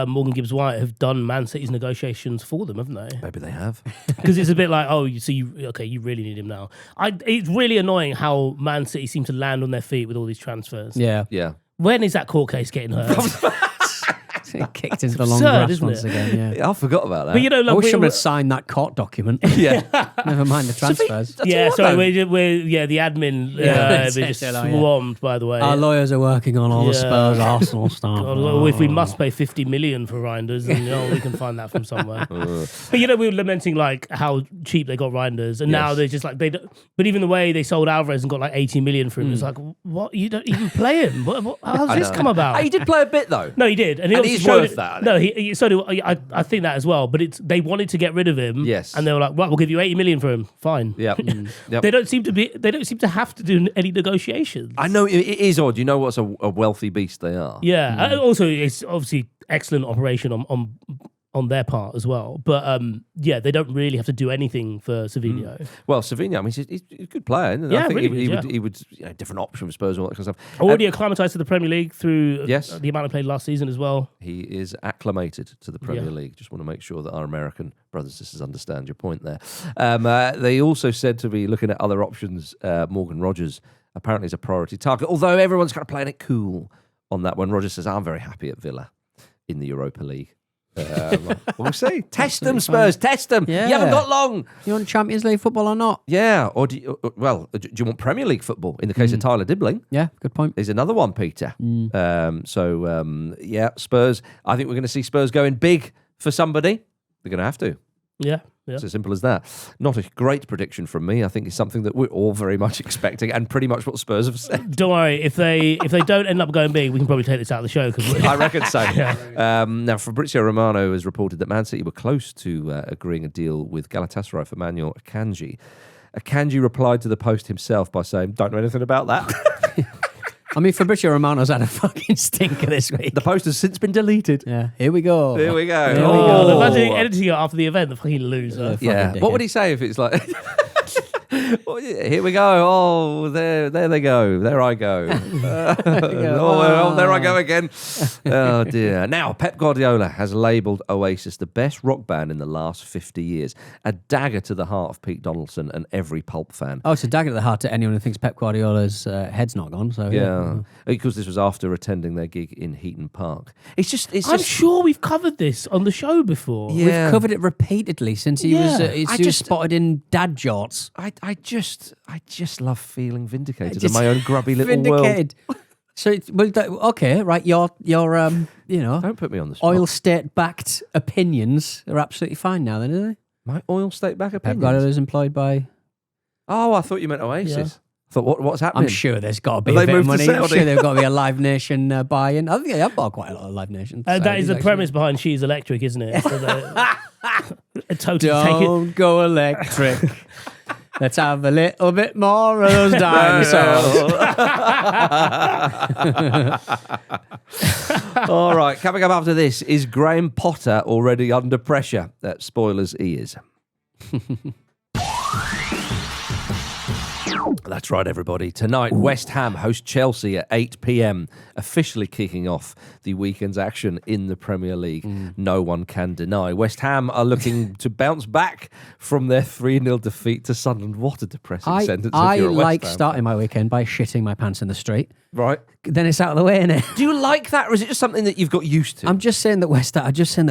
Morgan Gibbs-White have done Man City's negotiations for them, haven't they? Maybe they have. Because it's a bit like, you really need him now. It's really annoying how Man City seem to land on their feet with all these transfers. Yeah. Yeah. When is that court case getting heard? Kicked into the long absurd, grass isn't once it? again, yeah. Yeah, I forgot about that. But you know, I like, wish someone had signed that court document. yeah. Never mind the transfers. yeah, sorry, we're the admin. Yeah, we're just yeah. swarmed, by the way. Our lawyers are working on all the Yeah. Spurs Arsenal stuff. God, if we must pay 50 million for Reinders, then we can find that from somewhere. But we were lamenting like how cheap they got Reinders, and now Yes. they're just like they. But even the way they sold Alvarez and got like 80 million for him, it's like, what? You don't even play him? How's this come about? He did play a bit, though. No, he did, and, he And obviously he's showed worth it. that, No, he so do I think that as well. But they wanted to get rid of him. Yes. and they were like, right, we'll give you 80 million for him. Fine. Yep. Yep. They don't seem to have to do any negotiations. I know it is odd. You know what's a wealthy beast they are. Yeah. Also, it's obviously excellent operation on their part as well. But they don't really have to do anything for Savinho. Well, Savinho, I mean, he's a good player. Isn't he? Yeah, I think really good, he would different option for Spurs and all that kind of stuff. Already acclimatized to the Premier League through Yes. the amount he played last season as well. He is acclimated to the Premier Yeah. League. Just want to make sure that our American brothers and sisters understand your point there. They also said to be looking at other options. Morgan Rogers apparently is a priority target, although everyone's kind of playing it cool on that one. Rogers says, I'm very happy at Villa in the Europa League. We'll see. Test them, Spurs. Test them. Yeah. You haven't got long. You want Champions League football or not? Yeah. Or do you want Premier League football? In the case of Tyler Dibbling, Yeah, good point. there's another one, Peter. Spurs. I think we're going to see Spurs going big for somebody. They're going to have to. Yeah. Yeah. It's as simple as that. Not a great prediction from me. I think it's something that we're all very much expecting, and pretty much what Spurs have said. Don't worry. If they don't end up going big, we can probably take this out of the show. Cause I reckon so. Now, Fabrizio Romano has reported that Man City were close to agreeing a deal with Galatasaray for Manuel Akanji. Akanji replied to the Post himself by saying, "Don't know anything about that." I mean, Fabrizio Romano's had a fucking stinker this week. The post has since been deleted. Yeah, here we go. Here we go. Here we Oh, go. imagine editing it after the event, the fucking loser. Yeah. Fucking What dickhead. would he say if it's like, here we go. Oh, there they go. There I go. There I go again. Oh, dear. Now, Pep Guardiola has labelled Oasis the best rock band in the last 50 years. A dagger to the heart of Pete Donaldson and every pulp fan. Oh, it's a dagger to the heart to anyone who thinks Pep Guardiola's head's not gone. So Yeah. Because this was after attending their gig in Heaton Park. I'm sure we've covered this on the show before. Yeah. We've covered it repeatedly since he was Yeah. he was spotted in dad jorts. I just love feeling vindicated in my own grubby little Vindicated. So, okay, right. Your Don't put me on the spot. oil state backed opinions are absolutely fine now, then, are they? My oil state back Pep opinions. Guardiola is employed by. Oh, I thought you meant Oasis. Yeah. I thought, what's happening? I'm sure there's got to be Have a they bit of moved to money. I'm Saudi? sure there's got to be a Live Nation buy-in. I think they have bought quite a lot of Live Nation. That is the Saudis, premise behind She's Electric, isn't it? So totally Don't go electric. Let's have a little bit more of those dinosaurs. All right, coming up after this, is Graham Potter already under pressure? Spoilers, he is. That's right, everybody. Tonight, West Ham host Chelsea at 8 p.m, officially kicking off the weekend's action in the Premier League. No one can deny. West Ham are looking to bounce back from their 3-0 defeat to Sunderland. What a depressing sentence. I if you're at West like Ham. starting my weekend by shitting my pants in the street. Right. Then it's out of the way, innit? Do you like that, or is it just something that you've got used to? I'm just saying that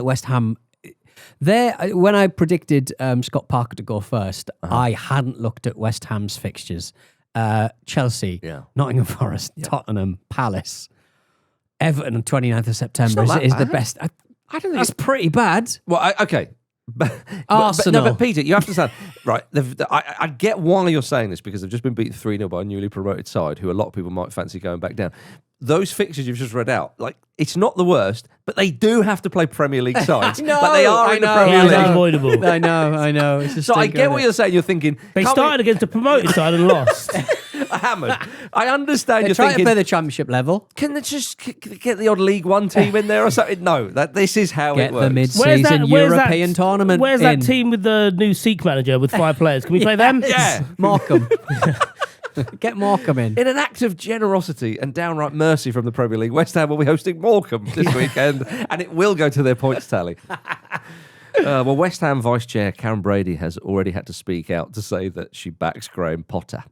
West Ham. When I predicted Scott Parker to go first, I hadn't looked at West Ham's fixtures. Chelsea, Nottingham Forest, Tottenham, Palace, Everton on 29th of September is the best. I don't think that's pretty bad. Well, okay. Arsenal. But Peter, you have to understand, right? I get why you're saying this because they've just been beaten 3-0 by a newly promoted side who a lot of people might fancy going back down. Those fixtures you've just read out, like, it's not the worst, but they do have to play Premier League sides. But they are in the Premier It's League. unavoidable. I know. It's just So I get what you're saying. You're thinking... They started against a promoted side and lost. Hammered. I understand They're you're trying thinking... to play the championship level. Can they just get the odd League One team in there or something? No, this is how Get it works. the mid-season European tournament. Where's that team with the new Sikh manager with 5 players? Can we play them? Yeah. Morecambe. Get Morecambe in. In an act of generosity and downright mercy from the Premier League, West Ham will be hosting Morecambe this weekend, and it will go to their points tally. Well, West Ham Vice Chair Karen Brady has already had to speak out to say that she backs Graham Potter.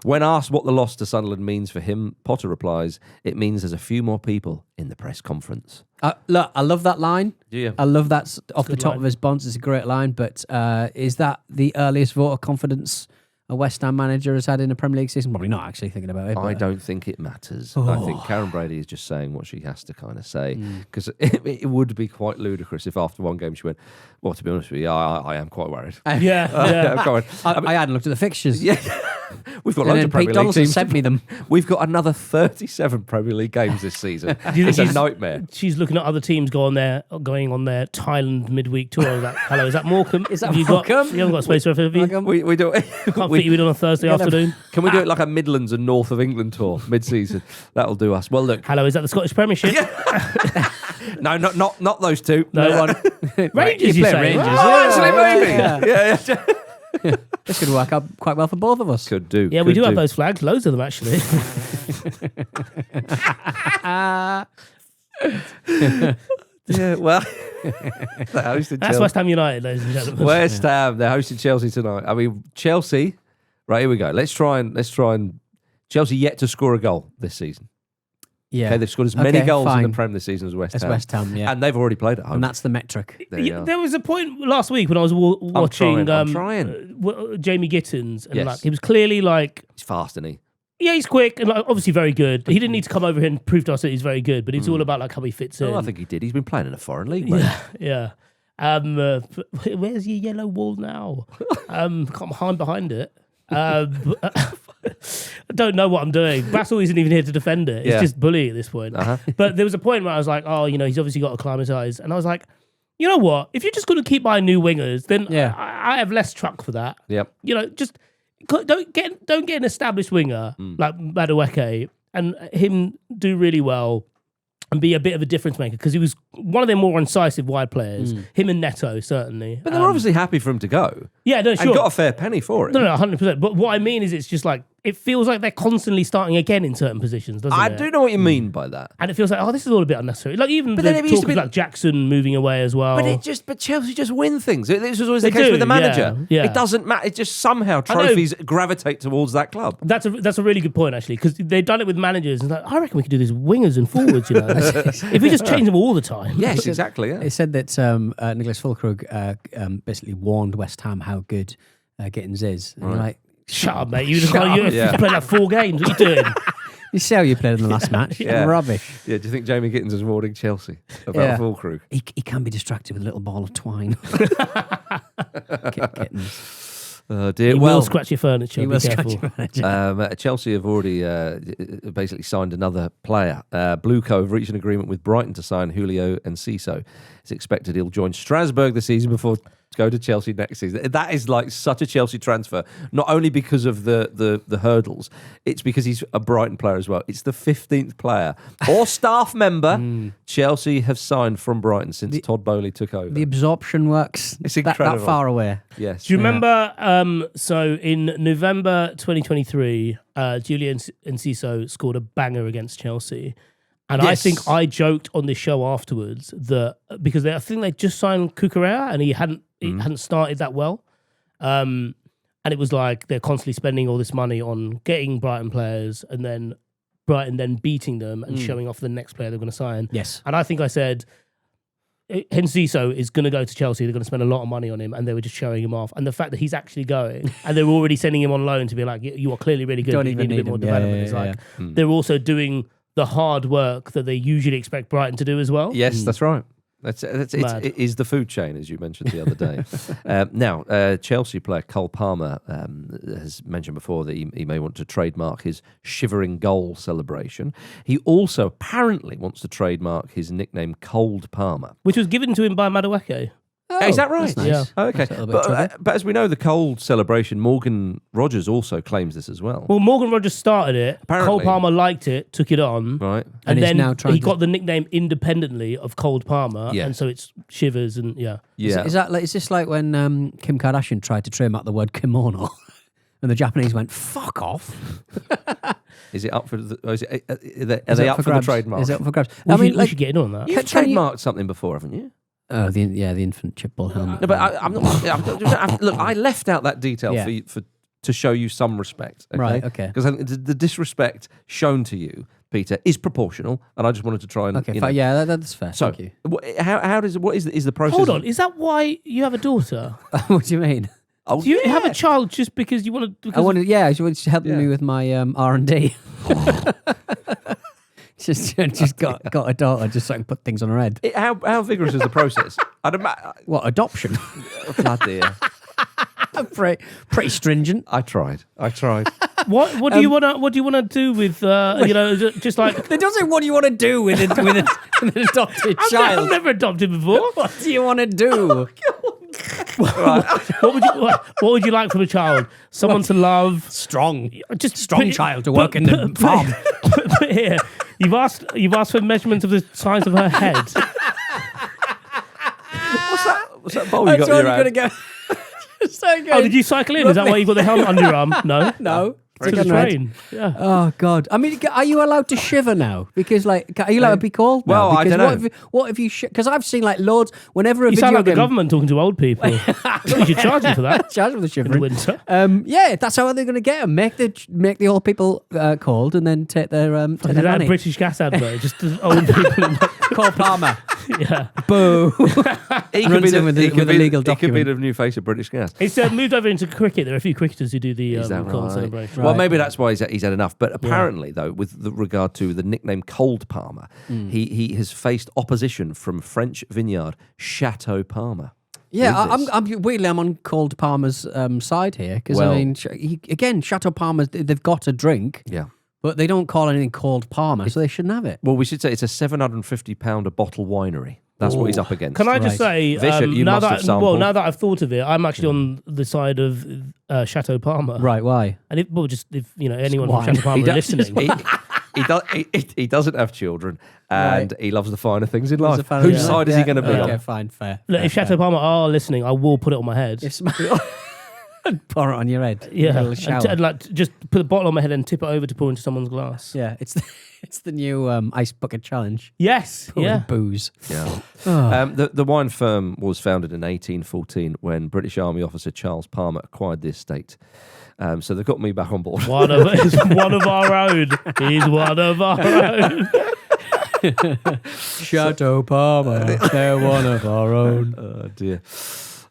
When asked what the loss to Sunderland means for him, Potter replies, "It means there's a few more people in the press conference." Look, I love that line. Do you? I love that off the Good top line. of his bonds. It's a great line, but is that the earliest vote of confidence a West Ham manager has had in a Premier League season? Probably not, actually, thinking about it. I but- don't think it matters. I think Karen Brady is just saying what she has to kind of say, because it would be quite ludicrous if after one game she went, well, to be honest with you, I am quite worried. Yeah. I'm quite worried. I hadn't looked at the fixtures. Yeah, we've got And loads then of Premier Pete League Donaldson teams. sent me them. We've got another 37 Premier League games this season. Do you think It's a she's- nightmare. She's looking at other teams going on their Thailand midweek tour. Hello, is that Morecambe? Is that Have you Morecambe? You haven't got space for it, have you? We do it. Can't fit you in on a Thursday afternoon. Can we do it like a Midlands and North of England tour mid-season? That'll do us. Well, look, Hello, is that the Scottish Premiership? no, not those two. No. one. Rangers, you play say? Rangers. Oh, Actually, maybe. Yeah. Yeah. This could work out quite well for both of us. Could do. Yeah, we could do have those flags. Loads of them, actually. Yeah, well, they're hosting That's Chelsea. West Ham United, ladies and gentlemen. West Ham, they're hosting Chelsea tonight. I mean, Chelsea. Right, here we go. Let's try and Chelsea yet to score a goal this season. Yeah. Okay, they've scored as many goals in fine. the Prem this season as West As Ham. West Ham, yeah. And they've already played at home. And that's the metric. There you are. There was a point last week when I was watching I'm trying. Jamie Gittins, and Yes. like he was clearly like, He's fast, isn't he? yeah, he's quick and like, obviously very good. He didn't need to come over here and prove to us that he's very good, but it's all about like how he fits in. Oh, I think he did. He's been playing in a foreign league, mate. Yeah. Where's your yellow wall now? Can't hide behind it. I don't know what I'm doing. Bassel isn't even here to defend it. It's Yeah. just bully at this point. But there was a point where I was like, oh, he's obviously got to acclimatise. And I was like, you know what? If you're just going to keep buying new wingers, then Yeah. I have less truck for that. Yep. Just don't get an established winger like Madueke and him do really well and be a bit of a difference maker, because he was one of their more incisive wide players. Him and Neto, certainly. But they're obviously happy for him to go. Yeah, no, sure. And got a fair penny for it. No, 100%. But what I mean is, it's just like, it feels like they're constantly starting again in certain positions, doesn't I it? do know what you mean by that. And it feels like, oh, this is all a bit unnecessary. Like even But the then it used talk to of be- like Jackson moving away as well. But Chelsea just win things. This was always the They case do, with the manager. yeah. It doesn't matter. It just somehow I know. trophies gravitate towards that club. That's a really good point, actually, because they've done it with managers. And like, I reckon we could do this with wingers and forwards, if we just change them all the time. Yes, exactly. Yeah. It said that Nicholas Fulkrug basically warned West Ham how good Gittins is. And you're like, Shut up, mate. You just played like 4 games. What are you doing? You see how you played in the last match? Yeah. Rubbish. Yeah, do you think Jamie Gittins is warning Chelsea about a full crew? He can be distracted with a little ball of twine. Kittens. Dear. He will scratch your furniture. He Be will careful. scratch your furniture. Chelsea have already basically signed another player. Blue Co have reached an agreement with Brighton to sign Julio Enciso. It's expected he'll join Strasbourg this season before to go to Chelsea next season. That is like such a Chelsea transfer, not only because of the hurdles, it's because he's a Brighton player as well. It's the 15th player or staff member Chelsea have signed from Brighton since Todd Boehly took over. The absorption works It's that incredible. far away. Yes. Do you remember? So in November 2023, Julian Enciso scored a banger against Chelsea. And I Yes. think I joked on this show afterwards that because I think they just signed Cucurella and he hadn't started that well, and it was like they're constantly spending all this money on getting Brighton players and then Brighton then beating them and showing off the next player they're going to sign. Yes. And I think I said Enciso is going to go to Chelsea. They're going to spend a lot of money on him, and they were just showing him off. And the fact that he's actually going, and they were already sending him on loan to be like, you are clearly really good. Don't But you even need a bit need more him. development. It's Yeah, like they're also doing the hard work that they usually expect Brighton to do as well. Yes, that's right. It is the food chain, as you mentioned the other day. Now, Chelsea player Cole Palmer has mentioned before that he may want to trademark his shivering goal celebration. He also apparently wants to trademark his nickname Cold Palmer. Which was given to him by Madueke. Is that right? That's nice. Yeah. Oh, okay. That's a little bit of trivia. But as we know, the cold celebration, Morgan Rogers also claims this as well. Well, Morgan Rogers started it. Apparently. Cole Palmer liked it, took it on. Right. And he's then now trying he to- got the nickname independently of Cold Palmer. Yeah. And so it's Shivers and yeah. Yeah. Is this like when Kim Kardashian tried to trademark the word kimono? And the Japanese went, fuck off. Is it up for the? Are Is they it up for the grabs? trademark? Is it up for grabs? We should get in on that. You've Can you- trademarked something before, haven't you? Oh, the infant chip ball helmet. No, but I'm not. Look, I left out that detail Yeah. to show you some respect. Okay? Right, okay. Because I think the disrespect shown to you, Peter, is proportional, and I just wanted to try and. Okay, you know. fine. Yeah, that's fair. So, Thank you. what is the process? Hold on. Is that why you have a daughter? What do you mean? Oh, Do you have a child just because you want to? I wanted, she was helping Yeah. me with my R&D. just got a daughter just so I can put things on her head. How vigorous is the process? I'd imagine. What, adoption? Oh, dear. pretty stringent. I tried. What do you want to? What do you want to do with? Just like They don't say what do you want to do with an adopted I've child. never adopted before. What do you want to do? What would you like from a child? Someone to love. Strong Just put- child to work in the farm. Put here. You've asked for measurements of the size of her head. What's that bowl you got in your hand? go. So good. Oh, did you cycle in? Is that why you got the helmet under your arm? No. No. To It's the on red. train. Yeah. Oh God! I mean, are you allowed to shiver now? Because are you allowed to be called? Now? Well, I Because don't know. What if you? Because I've seen like loads. Whenever a You video sound like the game, government talking to old people. You should charge them for that charge with the in the shivering. winter. Yeah, that's how they're going to get them. Make the old people cold, and then take their Is their that a money. British gas advert? Just the old people. Cole Palmer. Yeah. Boo. He could Runs be in with a legal He could be document. the new face of British Gas. It's moved over into cricket. There are a few cricketers who do the Is that cold right? celebration. Well, Right. maybe that's why he's had enough. But apparently, though, with regard to the nickname Cold Palmer, he has faced opposition from French vineyard Chateau Palmer. Yeah, With this. I'm on Cold Palmer's side here because Well- I mean, again, Chateau Palmer's they've got a drink, Yeah. but they don't call anything Cold Palmer, so they shouldn't have it. Well, we should say it's a £750 a bottle winery. That's what he's up against. Can I just say, Vish, you now must have that sampled. now that I've thought of it, I'm actually on the side of Chateau Palmer. Right? Why? And if anyone Wine. from Chateau Palmer He is does- listening, he doesn't have children, and he loves the finer things in He's a life. fan Whose of- side is he going to be Okay, on? fine, fair. look, fair, if Chateau Palmer are listening, I will put it on my head. If somebody pour it on your head, Yeah, a little shower. and like just put the bottle on my head and tip it over to pour into someone's glass. Yeah, it's the new ice bucket challenge. Yes, Pouring yeah. booze. Yeah. Oh. The wine firm was founded in 1814 when British Army officer Charles Palmer acquired the estate. So they've got me back on board. He's one of our own. He's one of our own. Chateau Palmer, they're one of our own. Oh dear.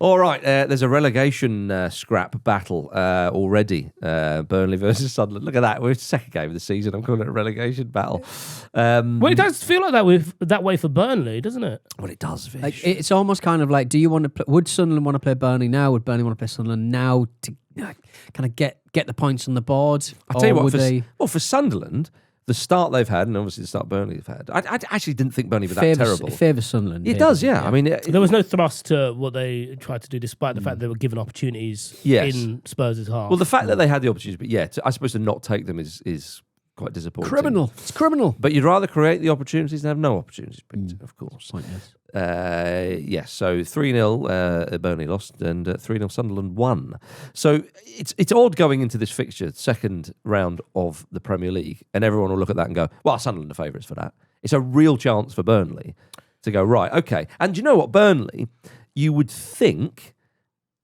All right, there's a relegation scrap battle already. Burnley versus Sunderland. Look at that. We're second game of the season. I'm calling it a relegation battle. Well, it does feel like that way for Burnley, doesn't it? Well, it does, Vish. Like, it's almost kind of like, do you want to play? Would Sunderland want to play Burnley now? Would Burnley want to play Sunderland now to kind of get the points on the board? I'll tell you what. Well, For Sunderland, the start they've had, and obviously the start Burnley have had, I actually didn't think Burnley were that terrible. It favours Sunderland. It does, yeah. I mean, there was no thrust to what they tried to do, despite the fact they were given opportunities in Spurs' half. Well, the fact that they had the opportunities, but yeah, I suppose to not take them is quite disappointing. Criminal. It's criminal. But you'd rather create the opportunities than have no opportunities, of course. Pointless. Yes, so 3-0 Burnley lost and 3-0 Sunderland won. So it's odd going into this fixture, second round of the Premier League, and everyone will look at that and go, well, Sunderland are favourites for that. It's a real chance for Burnley to go, right, okay. And do you know what, Burnley, you would think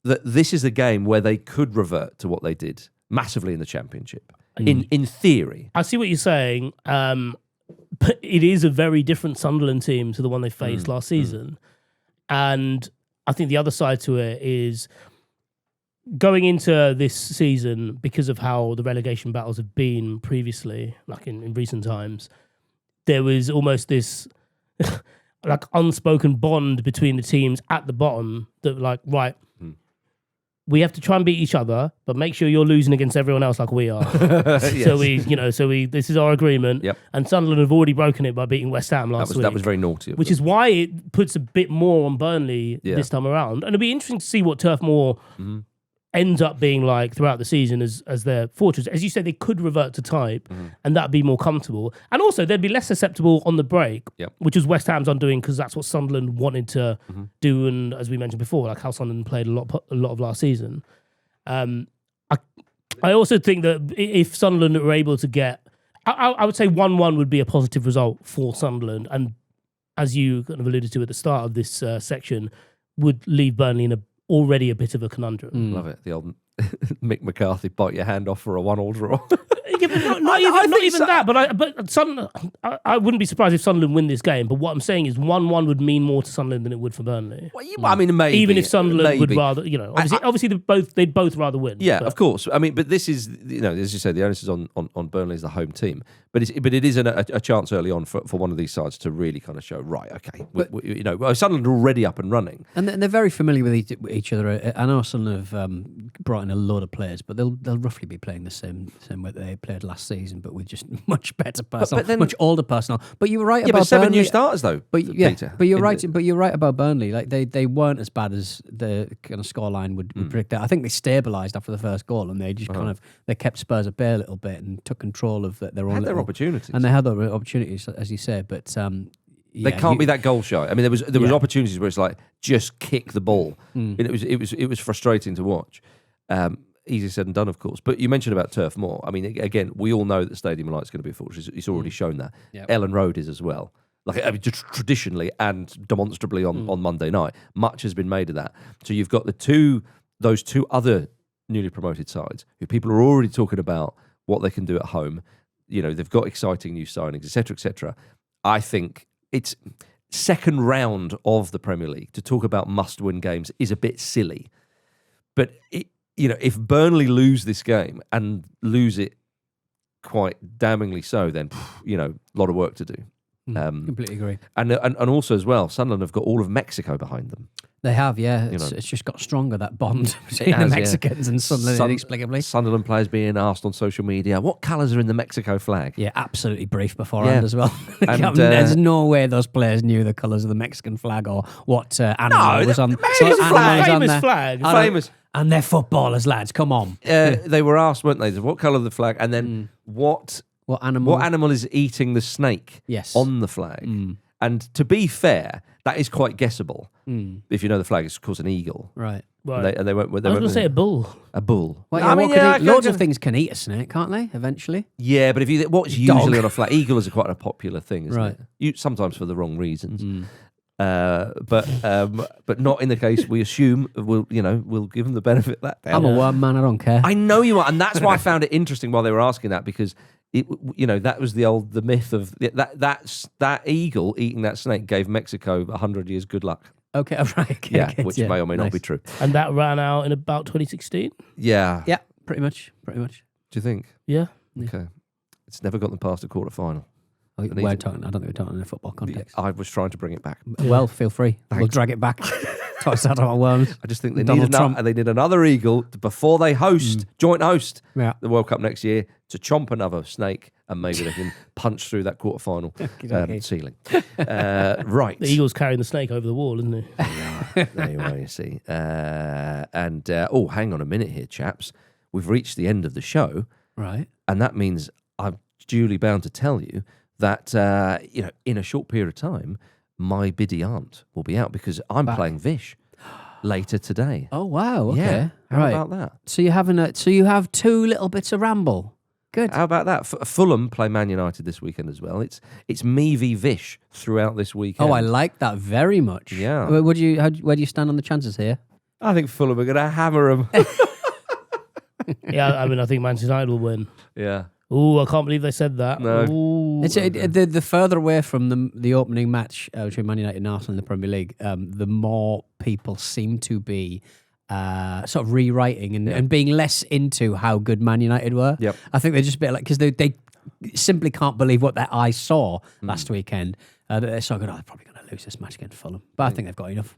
that this is a game where they could revert to what they did massively in the Championship, in theory. I see what you're saying. But it is a very different Sunderland team to the one they faced last season. And I think the other side to it is going into this season, because of how the relegation battles have been previously, like in recent times, there was almost this like unspoken bond between the teams at the bottom that like, right, we have to try and beat each other, but make sure you're losing against everyone else like we are. Yes. So this is our agreement. Yep. And Sunderland have already broken it by beating West Ham last week. That was very naughty. Which is why it puts a bit more on Burnley this time around. And it'll be interesting to see what Turf Moor ends up being like throughout the season as their fortress. As you said, they could revert to type and that'd be more comfortable. And also they'd be less susceptible on the break, which is West Ham's undoing because that's what Sunderland wanted to do. And as we mentioned before, like how Sunderland played a lot of last season. I also think that if Sunderland were able to get, I would say 1-1 would be a positive result for Sunderland. And as you kind of alluded to at the start of this section, would leave Burnley in already a bit of a conundrum. Love it. The old Mick McCarthy bite your hand off for a 1-1 draw. Yeah, but not even that. But Sunderland, I wouldn't be surprised if Sunderland win this game. But what I'm saying is 1-1 would mean more to Sunderland than it would for Burnley. Well, I mean, maybe. Even if Sunderland would rather, obviously they'd both rather win. Yeah, of course. I mean, but this is, as you said, the onus is on Burnley as the home team. But it is a chance early on for one of these sides to really kind of show, right, okay, Sunderland are already up and running. And they're very familiar with each other. I know Sunderland have brought in a load of players, but they'll roughly be playing the same way they played last season, but with just much better personnel, much older personnel. But you were right about 7 Burnley. new starters though. Peter, but you're right. But you're right about Burnley. Like they weren't as bad as the kind of scoreline would predict. I think they stabilised after the first goal, and they just they kept Spurs at bay a little bit and took control of their own. Their opportunities, and they had their opportunities, as you say. But they can't be that goal shy. I mean, there was opportunities where it's like just kick the ball. And it was frustrating to watch. Easy said and done, of course. But you mentioned about Turf Moor. I mean, again, we all know that Stadium of Light is going to be a fortress. It's already shown that. Yep. Ellen Road is as well. Like, I mean, traditionally and demonstrably on Monday night, much has been made of that. So you've got those two other newly promoted sides who people are already talking about what they can do at home. They've got exciting new signings, etc., etc. I think it's second round of the Premier League to talk about must-win games is a bit silly. But if Burnley lose this game and lose it quite damningly so, then a lot of work to do. Completely agree. And also as well, Sunderland have got all of Mexico behind them. They have, yeah. It's just got stronger, that bond between the Mexicans and Sunderland, inexplicably. Sunderland players being asked on social media, what colours are in the Mexico flag? Yeah, absolutely brief beforehand as well. And, there's no way those players knew the colours of the Mexican flag or what animal was on. Famous flag. Famous. And they're footballers, lads. Come on. They were asked, weren't they? What colour of the flag? And then what animal is eating the snake on the flag? And to be fair, that is quite guessable. If you know the flag is, of course, an eagle. Right. And they went. I was going to say a bull. A bull. Well, loads of things can eat a snake, can't they? Eventually. Yeah, but what's usually on a flag? Eagle is quite a popular thing, isn't it? Sometimes for the wrong reasons. But not in the case we assume we'll give them the benefit of that. I'm a worm man. I don't care. I know you are, and that's why I found it interesting while they were asking that, because that was the myth of that eagle eating that snake gave Mexico 100 years good luck. Okay, right. Okay, Yeah, good, which may or may not nice. be true. And that ran out in about 2016. Yeah. Yeah, pretty much. Do you think? Yeah. Okay. It's never gotten past a quarter final. I don't think we're talking in a football context. I was trying to bring it back. Well, feel free. We'll drag it back. Toss out our worms. I just think they Donald need Trump. they need another eagle before they joint host Yeah. the World Cup next year to chomp another snake, and maybe they can punch through that quarter final ceiling. Right. The eagle's carrying the snake over the wall, isn't he? There you are, you see. Hang on a minute here, chaps. We've reached the end of the show, Right. and that means I'm duly bound to tell you that in a short period of time, my biddy aunt will be out because I'm playing Vish later today. Oh wow. Okay. Yeah. How right. about that? So you have two little bits of ramble. Good. How about that? Fulham play Man United this weekend as well. It's me v Vish throughout this weekend. Oh, I like that very much. Yeah. Where do you stand on the chances here? I think Fulham are going to hammer them. Yeah, I mean, I think Manchester United will win. Yeah. Oh, I can't believe they said that. No. Ooh. It's the further away from the opening match between Man United and Arsenal in the Premier League, the more people seem to be sort of rewriting and being less into how good Man United were. Yep. I think they're just a bit like, because they simply can't believe what their eyes saw last weekend. They're so good. They're probably going to lose this match against Fulham, but I think they've got enough.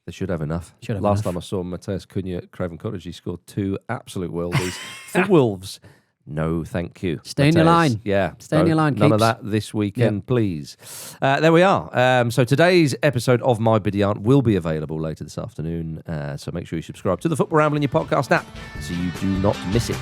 They should have enough. Should have Last enough. time I saw Mateus Cunha at Craven Cottage, he scored 2 absolute worldies for Wolves. No, thank you. Stay in your Mateus. line. Yeah. Stay in your line, None of keeps. that this weekend, please. There we are. So today's episode of My Biddy Aunt will be available later this afternoon. So make sure you subscribe to the Football Ramble in your podcast app so you do not miss it.